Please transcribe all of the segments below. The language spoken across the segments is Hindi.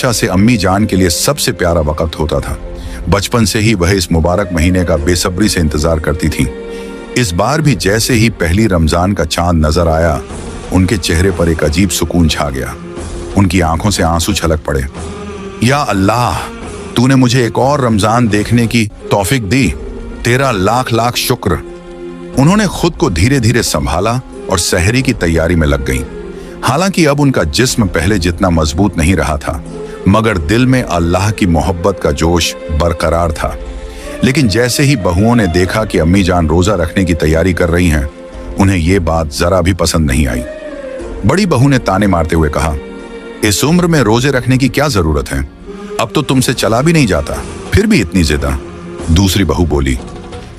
हमेशा से अम्मी जान के लिए सबसे प्यारा वक्त होता था। बचपन से ही वह इस मुबारक महीने का बेसब्री से इंतजार करती थी। इस बार भी जैसे ही पहली रमजान का चांद नजर आया, उनके चेहरे पर एक अजीब सुकून छा गया। उनकी आंखों से आंसू छलक पड़े। या अल्लाह, तूने मुझे एक और रमजान देखने की तौफीक दी, तेरा लाख लाख शुक्र। उन्होंने खुद को धीरे धीरे संभाला और सहरी की तैयारी में लग गईं। हालांकि अब उनका जिस्म पहले जितना मजबूत नहीं रहा था, मगर दिल में अल्लाह की मोहब्बत का जोश बरकरार था। लेकिन जैसे ही बहुओं ने देखा कि अम्मी जान रोजा रखने की तैयारी कर रही हैं, उन्हें यह बात जरा भी पसंद नहीं आई। बड़ी बहू ने ताने मारते हुए कहा, इस उम्र में रोजे रखने की क्या जरूरत है? अब तो तुमसे चला भी नहीं जाता, फिर भी इतनी जिद्द। दूसरी बहू बोली,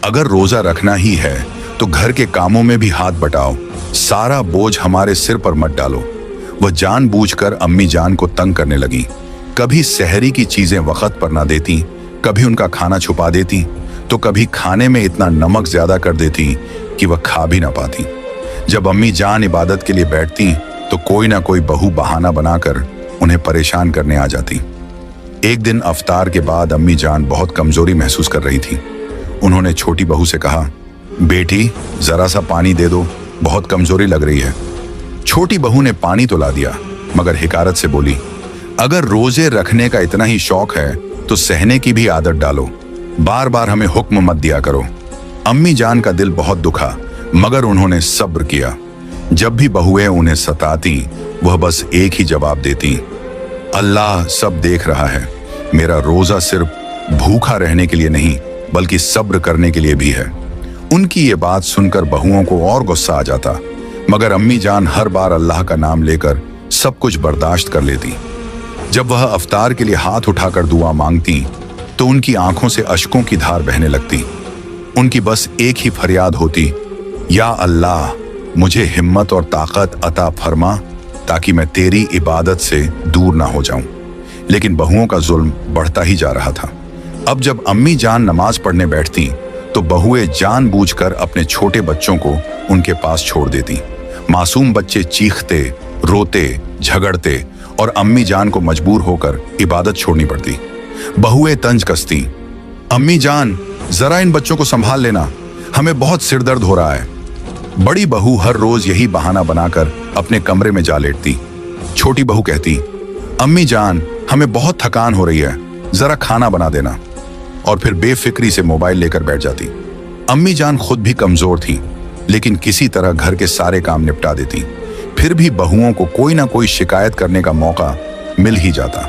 अगर रोजा रखना ही है तो घर के कामों में भी हाथ बटाओ, सारा बोझ हमारे सिर पर मत डालो। वह जानबूझकर अम्मी जान को तंग करने लगी। कभी सहरी की चीजें वक्त पर ना देती, कभी उनका खाना छुपा देती, तो कभी खाने में इतना नमक ज्यादा कर देती कि वह खा भी ना पाती। जब अम्मी जान इबादत के लिए बैठती तो कोई ना कोई बहू बहाना बनाकर उन्हें परेशान करने आ जाती। एक दिन अफ्तार के बाद अम्मी जान बहुत कमजोरी महसूस कर रही थी। उन्होंने छोटी बहू से कहा, बेटी जरा सा पानी दे दो, बहुत कमजोरी लग रही है। छोटी बहू ने पानी तो ला दिया, मगर हिकारत से बोली, अगर रोजे रखने का इतना ही शौक है तो सहने की भी आदत डालो, बार बार हमें हुक्म मत दिया करो। अम्मी जान का दिल बहुत दुखा, मगर उन्होंने सब्र किया। जब भी बहुएं उन्हें सताती, वह बस एक ही जवाब देती, अल्लाह सब देख रहा है। मेरा रोजा सिर्फ भूखा रहने के लिए नहीं, बल्कि सब्र करने के लिए भी है। उनकी ये बात सुनकर बहुओं को और गुस्सा आ जाता, मगर अम्मी जान हर बार अल्लाह का नाम लेकर सब कुछ बर्दाश्त कर लेती। जब वह अफ्तार के लिए हाथ उठाकर दुआ मांगती तो उनकी आंखों से अश्कों की धार बहने लगती। उनकी बस एक ही फरियाद होती, या अल्लाह, मुझे हिम्मत और ताकत अता फरमा ताकि मैं तेरी इबादत से दूर ना हो जाऊं। लेकिन बहुओं का जुल्म बढ़ता ही जा रहा था। अब जब अम्मी जान नमाज पढ़ने बैठती तो बहुएं जानबूझकर अपने छोटे बच्चों को उनके पास छोड़ देती। मासूम बच्चे चीखते, रोते, झगड़ते और अम्मी जान को मजबूर होकर इबादत छोड़नी पड़ती। बहुएं तंज कसती, अम्मी जान जरा इन बच्चों को संभाल लेना, हमें बहुत सिरदर्द हो रहा है। बड़ी बहू हर रोज यही बहाना बनाकर अपने कमरे में जा लेटती। छोटी बहू कहती, अम्मी जान हमें बहुत थकान हो रही है, जरा खाना बना देना, और फिर बेफिक्री से मोबाइल लेकर बैठ जाती। अम्मी जान खुद भी कमजोर थी, लेकिन किसी तरह घर के सारे काम निपटा देती। फिर भी बहुओं को कोई ना कोई शिकायत करने का मौका मिल ही जाता।